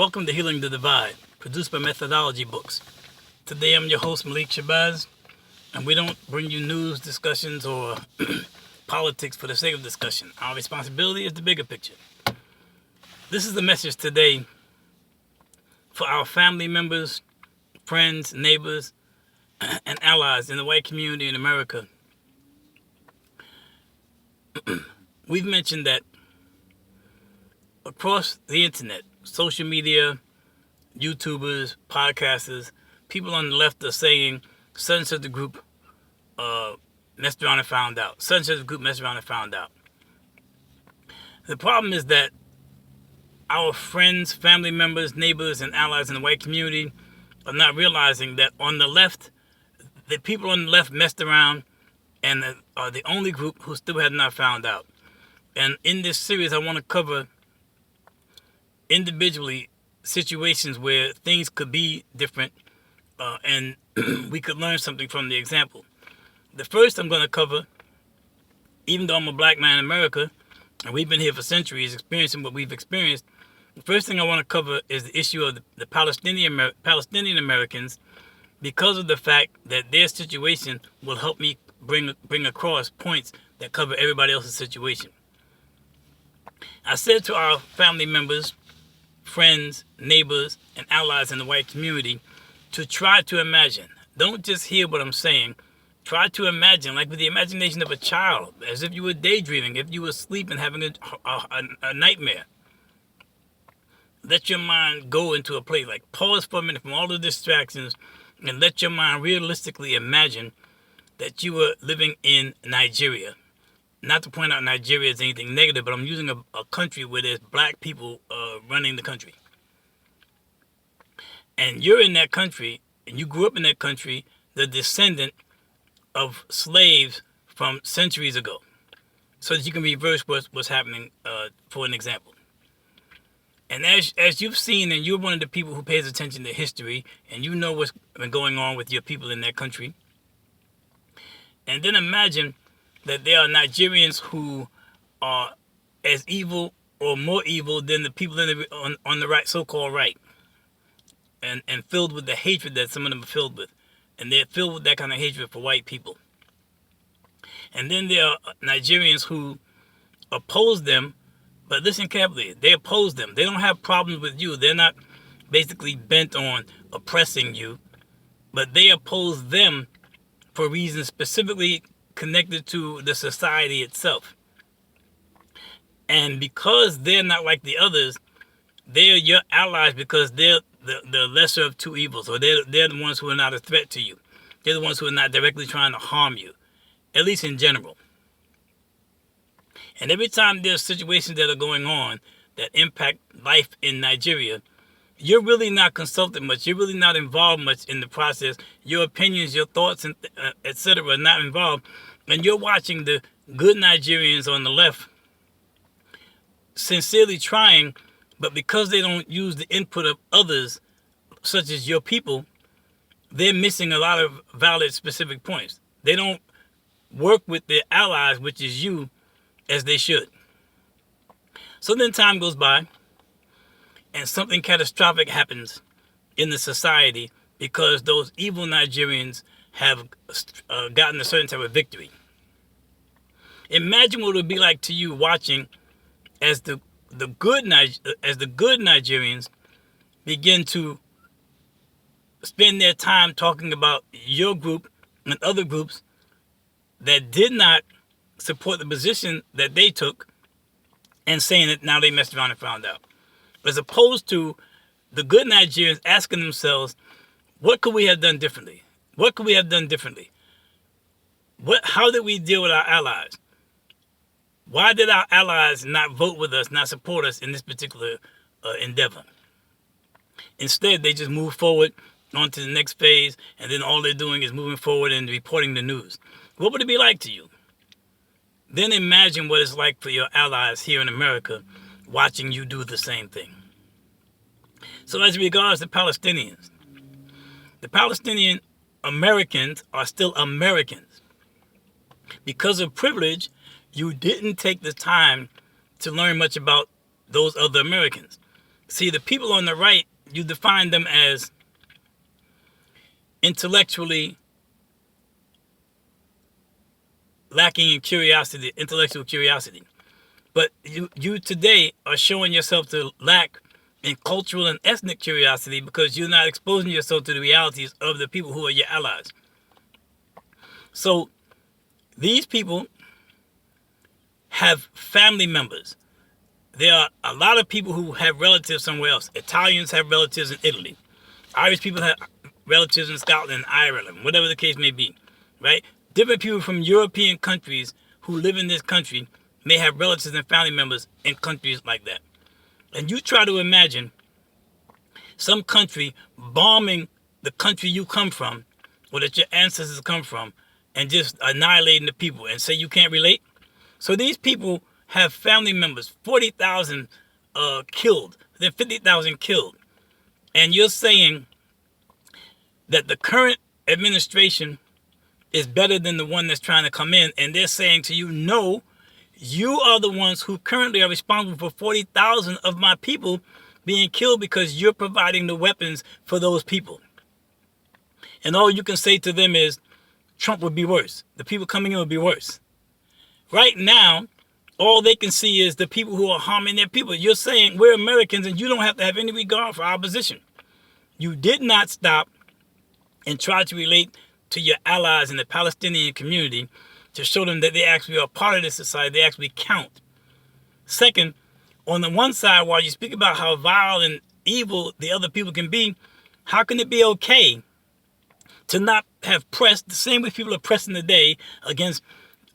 Welcome to Healing the Divide, produced by Methodology Books. Today I'm your host, Malik Shabazz, and we don't bring you news, discussions, or politics for the sake of discussion. Our responsibility is the bigger picture. This is the message today for our family members, friends, neighbors, and allies in the white community in America. We've mentioned that across the internet, social media, YouTubers, podcasters, people on the left are saying such and such a group messed around and found out. Such and such a group messed around and found out. The problem is that our friends, family members, neighbors, and allies in the white community are not realizing that on the left, the people on the left messed around and are the only group who still have not found out. And in this series, I want to cover individually situations where things could be different and we could learn something from the example. The first I'm going to cover, even though I'm a black man in America and we've been here for centuries experiencing what we've experienced, the first thing I want to cover is the issue of the Palestinian Americans, because of the fact that their situation will help me bring across points that cover everybody else's situation. I said to our family members, friends, neighbors, and allies in the white community to try to imagine. Don't just hear what I'm saying. Try to imagine, like with the imagination of a child, as if you were daydreaming, if you were sleeping, having a nightmare. Let your mind go into a place, like pause for a minute from all the distractions and let your mind realistically imagine that you were living in Nigeria. Not to point out Nigeria as anything negative, but I'm using a country where there's black people running the country. And you're in that country, and you grew up in that country, the descendant of slaves from centuries ago. So that you can reverse what's happening, for an example. And as you've seen, and you're one of the people who pays attention to history, and you know what's been going on with your people in that country. And then imagine that there are Nigerians who are as evil or more evil than the people on the right, so-called right, and filled with the hatred that some of them are filled with. And they're filled with that kind of hatred for white people. And then there are Nigerians who oppose them, but listen carefully, they oppose them. They don't have problems with you. They're not basically bent on oppressing you, but they oppose them for reasons specifically connected to the society itself. And because they're not like the others, they're your allies because they're the lesser of two evils, or they're the ones who are not a threat to you. They're the ones who are not directly trying to harm you, at least in general. And every time there's situations that are going on that impact life in Nigeria, you're really not consulted much. You're really not involved much in the process. Your opinions, your thoughts, and etc. are not involved. And you're watching the good Nigerians on the left sincerely trying, but because they don't use the input of others, such as your people, they're missing a lot of valid specific points. They don't work with their allies, which is you, as they should. So then time goes by, and something catastrophic happens in the society because those evil Nigerians have gotten a certain type of victory. Imagine what it would be like to you watching as the good Nigerians begin to spend their time talking about your group and other groups that did not support the position that they took, and saying that now they messed around and found out. As opposed to the good Nigerians asking themselves, what could we have done differently? What could we have done differently? How did we deal with our allies? Why did our allies not vote with us, not support us in this particular endeavor? Instead, they just move forward on to the next phase, and then all they're doing is moving forward and reporting the news. What would it be like to you? Then imagine what it's like for your allies here in America watching you do the same thing. So as regards to Palestinians, the Palestinian Americans are still Americans. Because of privilege, you didn't take the time to learn much about those other Americans. See, the people on the right, you define them as intellectually lacking in curiosity, intellectual curiosity. But you today are showing yourself to lack in cultural and ethnic curiosity because you're not exposing yourself to the realities of the people who are your allies. So these people have family members. There are a lot of people who have relatives somewhere else. Italians have relatives in Italy. Irish people have relatives in Scotland, Ireland, whatever the case may be, right? Different people from European countries who live in this country may have relatives and family members in countries like that. And you try to imagine some country bombing the country you come from or that your ancestors come from and just annihilating the people and say you can't relate. So these people have family members, 40,000 killed, then 50,000 killed. And you're saying that the current administration is better than the one that's trying to come in. And they're saying to you, no, you are the ones who currently are responsible for 40,000 of my people being killed because you're providing the weapons for those people. And all you can say to them is, Trump would be worse. The people coming in would be worse. Right now, all they can see is the people who are harming their people. You're saying we're Americans and you don't have to have any regard for our position. You did not stop and try to relate to your allies in the Palestinian community to show them that they actually are part of this society, they actually count. Second, on the one side, while you speak about how vile and evil the other people can be, how can it be okay to not have pressed the same way people are pressing today against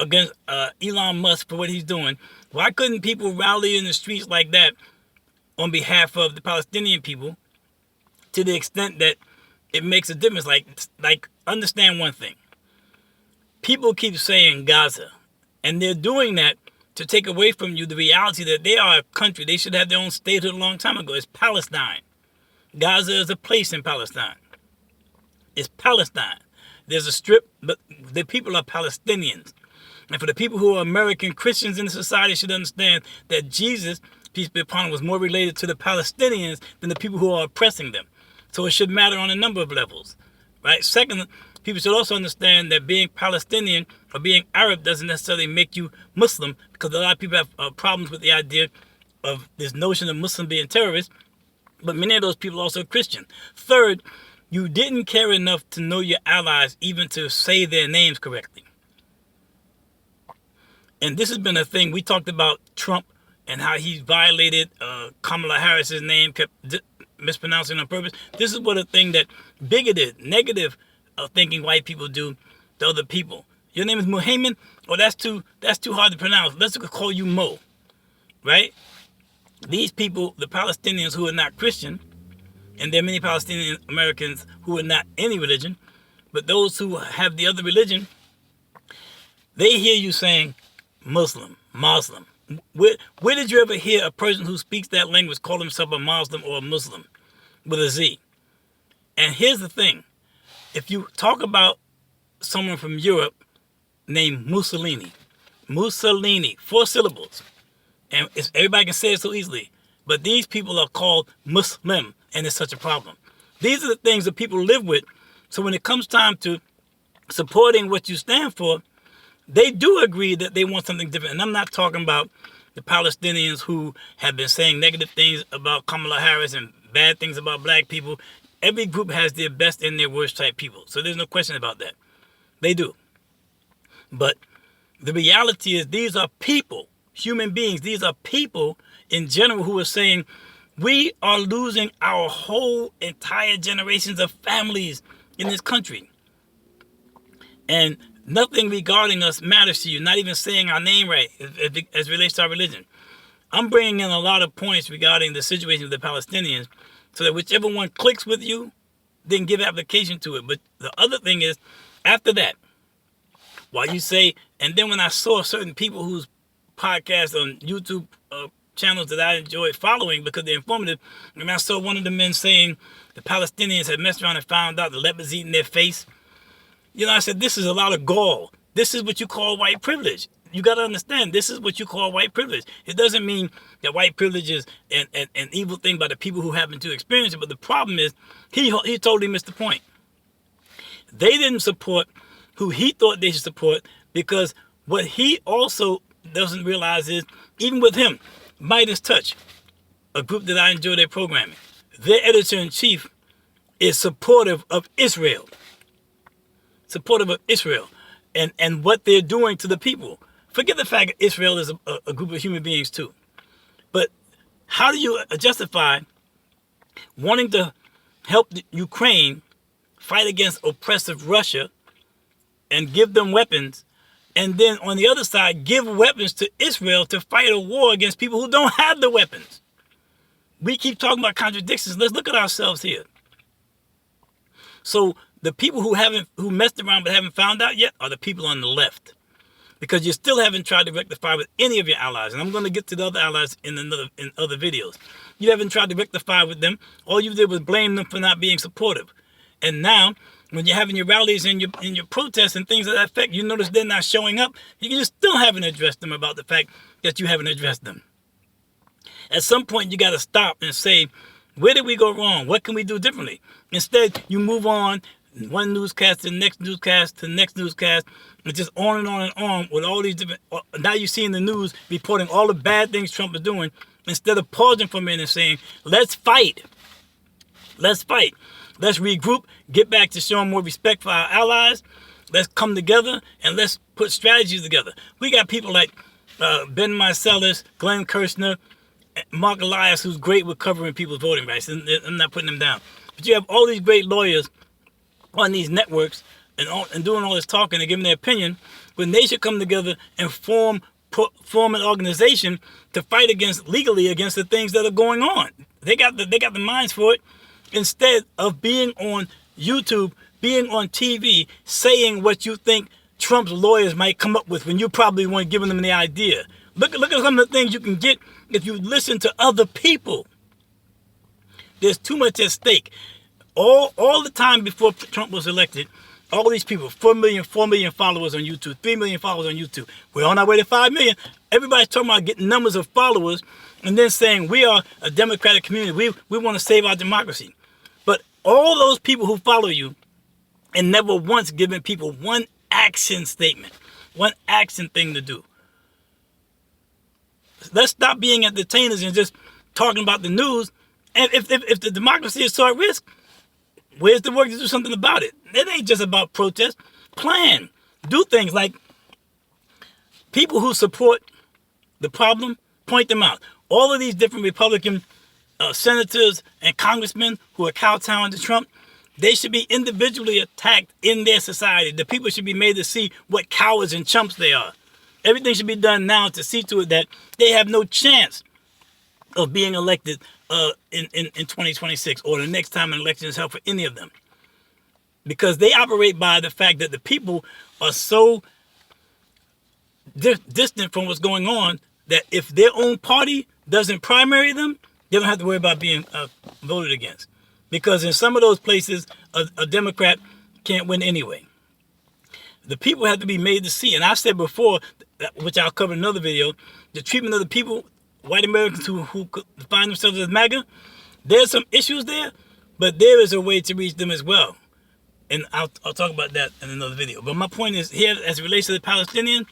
Elon Musk for what he's doing? Why couldn't people rally in the streets like that on behalf of the Palestinian people to the extent that it makes a difference? Like understand one thing. People keep saying Gaza, and they're doing that to take away from you the reality that they are a country. They should have their own statehood a long time ago. It's Palestine. Gaza is a place in Palestine. It's Palestine. There's a strip, but the people are Palestinians. And for the people who are American Christians in the society should understand that Jesus, peace be upon him, was more related to the Palestinians than the people who are oppressing them. So it should matter on a number of levels, right? Second, people should also understand that being Palestinian or being Arab doesn't necessarily make you Muslim, because a lot of people have problems with the idea of this notion of Muslim being terrorists, but many of those people are also Christian. Third, you didn't care enough to know your allies even to say their names correctly. And this has been a thing. We talked about Trump and how he violated Kamala Harris's name, kept mispronouncing on purpose. This is what a thing that bigoted, negative thinking white people do to other people. Your name is Muhammad? Oh, that's too hard to pronounce. Let's call you Mo, right? These people, the Palestinians who are not Christian, and there are many Palestinian Americans who are not any religion, but those who have the other religion, they hear you saying Muslim. Where did you ever hear a person who speaks that language call himself a Muslim or a Muslim with a Z? And here's the thing. If you talk about someone from Europe named Mussolini, 4 syllables, and everybody can say it so easily, but these people are called Muslim, and it's such a problem. These are the things that people live with. So when it comes time to supporting what you stand for, they do agree that they want something different. And I'm not talking about the Palestinians who have been saying negative things about Kamala Harris and bad things about black people. Every group has their best and their worst type people. So there's no question about that. They do. But the reality is these are people, human beings. These are people in general who are saying, we are losing our whole entire generations of families in this country. And nothing regarding us matters to you, not even saying our name right as relates to our religion. I'm bringing in a lot of points regarding the situation of the Palestinians so that whichever one clicks with you, then give application to it. But the other thing is, after that, while you say, and then when I saw certain people whose podcasts on YouTube channels that I enjoyed following because they're informative, and I saw one of the men saying the Palestinians had messed around and found out the leopards eating their face. You know, I said, this is a lot of gall. This is what you call white privilege. you got to understand, this is what you call white privilege. It doesn't mean that white privilege is an evil thing by the people who happen to experience it. But the problem is, he totally missed the point. They didn't support who he thought they should support, because what he also doesn't realize is, even with him, Midas Touch, a group that I enjoy their programming, their editor-in-chief is supportive of Israel. Supportive of Israel and what they're doing to the people. Forget the fact that Israel is a group of human beings too. But how do you justify wanting to help Ukraine fight against oppressive Russia and give them weapons, and then on the other side give weapons to Israel to fight a war against people who don't have the weapons? We keep talking about contradictions. Let's look at ourselves here. So the people who messed around but haven't found out yet are the people on the left, because you still haven't tried to rectify with any of your allies. And I'm going to get to the other allies in other videos. You haven't tried to rectify with them. All you did was blame them for not being supportive. And now, when you're having your rallies and your protests and things of that effect, you notice they're not showing up. You still haven't addressed them about the fact that you haven't addressed them. At some point, you got to stop and say, where did we go wrong? What can we do differently? Instead, you move on, one newscast to the next newscast to the next newscast, and just on and on and on with all these different. Now you see in the news reporting all the bad things Trump is doing, instead of pausing for a minute and saying, let's fight. Let's fight. Let's regroup, get back to showing more respect for our allies. Let's come together and let's put strategies together. We got people like Ben Marcellus, Glenn Kirshner, Mark Elias, who's great with covering people's voting rights. And I'm not putting them down. But you have all these great lawyers on these networks and doing all this talking and giving their opinion, when they should come together and form an organization to fight legally against the things that are going on. They got the minds for it. Instead of being on YouTube, being on TV, saying what you think Trump's lawyers might come up with when you probably weren't giving them the idea. Look at some of the things you can get if you listen to other people. There's too much at stake. All the time before Trump was elected, all these people, 4 million followers on YouTube, 3 million followers on YouTube. We're on our way to 5 million. Everybody's talking about getting numbers of followers and then saying we are a democratic community. We want to save our democracy. But all those people who follow you and never once given people one action statement, one action thing to do. Let's stop being entertainers and just talking about the news. And if the democracy is so at risk, where's the work to do something about it? It ain't just about protest. Plan. Do things like people who support the problem, point them out. All of these different Republican senators and congressmen who are kowtowing to Trump, they should be individually attacked in their society. The people should be made to see what cowards and chumps they are. Everything should be done now to see to it that they have no chance of being elected in 2026 or the next time an election is held for any of them. Because they operate by the fact that the people are so distant from what's going on that if their own party doesn't primary them, they don't have to worry about being voted against. Because in some of those places, a Democrat can't win anyway. The people have to be made to see. And I've said before, which I'll cover in another video, the treatment of the people, white Americans who find themselves as MAGA, there's some issues there, but there is a way to reach them as well. And I'll talk about that in another video. But my point is here, as it relates to the Palestinians,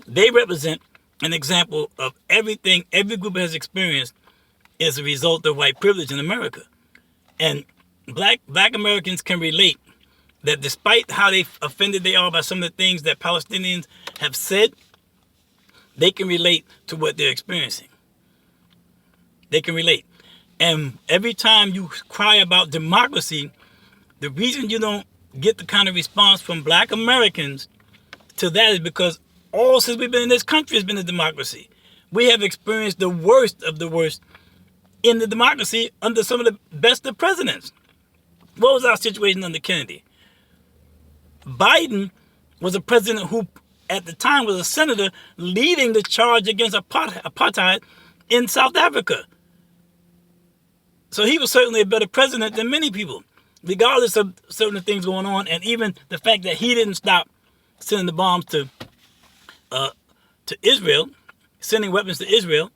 they represent an example of everything every group has experienced as a result of white privilege in America. And black Americans can relate that despite how offended they are by some of the things that Palestinians have said, they can relate to what they're experiencing. They can relate. And every time you cry about democracy, the reason you don't get the kind of response from black Americans to that is because all since we've been in this country has been a democracy. We have experienced the worst of the worst in the democracy under some of the best of presidents. What was our situation under Kennedy? Biden was a president who, at the time, was a senator leading the charge against apartheid in South Africa. So he was certainly a better president than many people, regardless of certain things going on, and even the fact that he didn't stop sending the bombs to to Israel, sending weapons to Israel,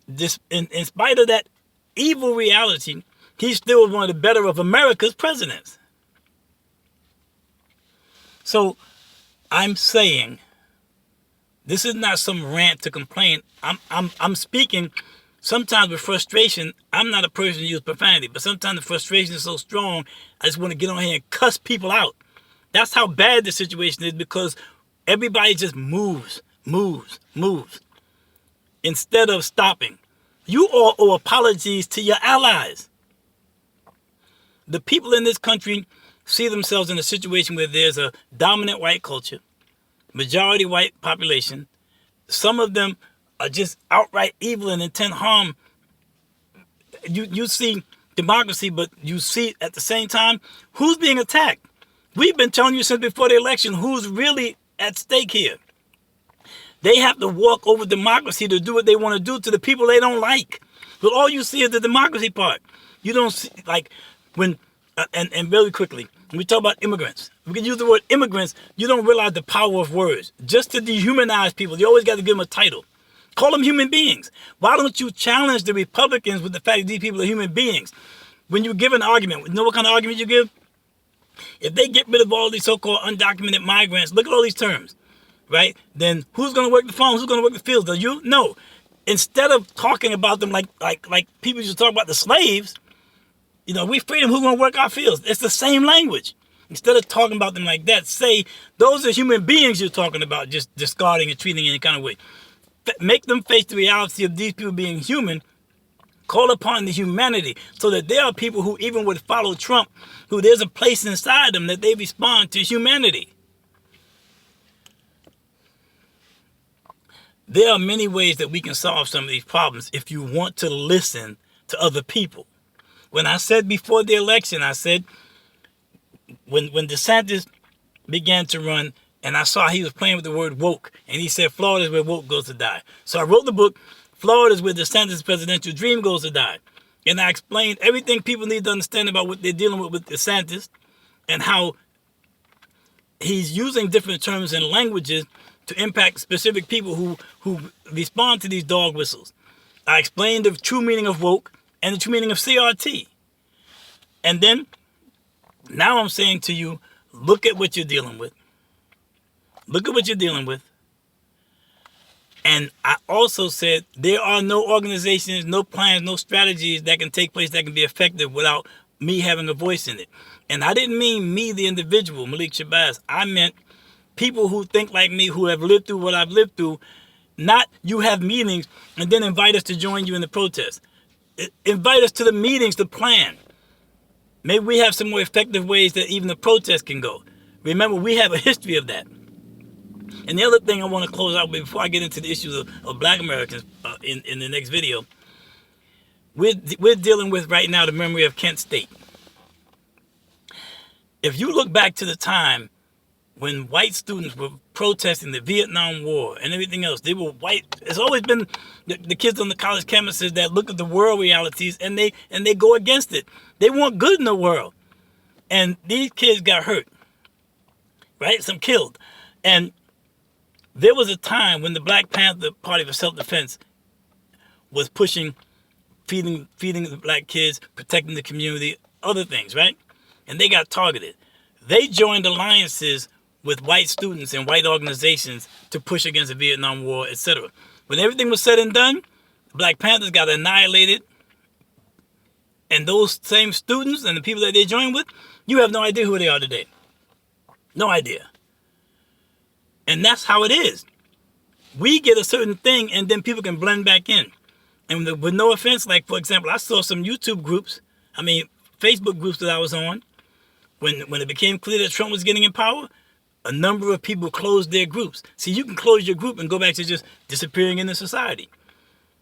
this in spite of that evil reality, he still was one of the better of America's presidents. So I'm saying this is not some rant to complain. I'm speaking sometimes with frustration. I'm not a person who uses profanity, but sometimes the frustration is so strong, I just want to get on here and cuss people out. That's how bad the situation is, because everybody just moves instead of stopping. You all owe apologies to your allies. The people in this country see themselves in a situation where there's a dominant white culture, majority white population. Some of them are just outright evil and intend harm. You see democracy, but you see at the same time who's being attacked. We've been telling you since before the election who's really at stake here. They have to walk over democracy to do what they want to do to the people they don't like. But all you see is the democracy part. You don't see, like, when, and really quickly, when we talk about immigrants, we can use the word immigrants, you don't realize the power of words. Just to dehumanize people, you always got to give them a title. Call them human beings. Why don't you challenge the Republicans with the fact that these people are human beings? When you give an argument, you know what kind of argument you give? If they get rid of all these so-called undocumented migrants, look at all these terms, right? Then who's going to work the farms? Who's going to work the fields? Do you? No. Instead of talking about them like people used to talk about the slaves, you know, we freedom, who's going to work our fields? It's the same language. Instead of talking about them like that, say, those are human beings you're talking about, just discarding and treating in any kind of way. Make them face the reality of these people being human. Call upon the humanity so that there are people who even would follow Trump, who there's a place inside them that they respond to humanity. There are many ways that we can solve some of these problems if you want to listen to other people. When I said before the election, I said when DeSantis began to run and I saw he was playing with the word woke, and he said Florida is where woke goes to die. So I wrote the book, Florida is where DeSantis' presidential dream goes to die. And I explained everything people need to understand about what they're dealing with DeSantis and how he's using different terms and languages to impact specific people who respond to these dog whistles. I explained the true meaning of woke and the true meaning of CRT. And then, now I'm saying to you, look at what you're dealing with. Look at what you're dealing with. And I also said there are no organizations, no plans, no strategies that can take place that can be effective without me having a voice in it. And I didn't mean me, the individual, Malik Shabazz. I meant people who think like me, who have lived through what I've lived through. Not you have meetings and then invite us to join you in the protest. Invite us to the meetings to plan. Maybe we have some more effective ways that even the protest can go. Remember, we have a history of that. And the other thing I want to close out with before I get into the issues of Black Americans in the next video, we're dealing with right now the memory of Kent State. If you look back to the time when white students were protesting the Vietnam War and everything else, they were white. It's always been the kids on the college campuses that look at the world realities and they go against it. They want good in the world. And these kids got hurt, right? Some killed. And there was a time when the Black Panther Party for Self-Defense was pushing, feeding the black kids, protecting the community, other things, right? And they got targeted. They joined alliances with white students and white organizations to push against the Vietnam War, etc. When everything was said and done, the Black Panthers got annihilated. And those same students and the people that they joined with, you have no idea who they are today. No idea. And that's how it is. We get a certain thing and then people can blend back in. And with no offense, like, for example, I saw some YouTube groups, Facebook groups that I was on, when it became clear that Trump was getting in power, a number of people closed their groups. See, you can close your group and go back to just disappearing into society.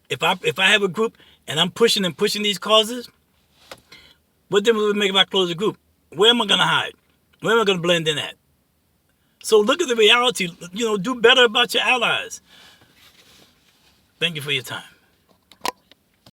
If I have a group and I'm pushing these causes, what difference would it make if I close the group? Where am I going to hide? Where am I going to blend in at? So look at the reality. Do better about your allies. Thank you for your time.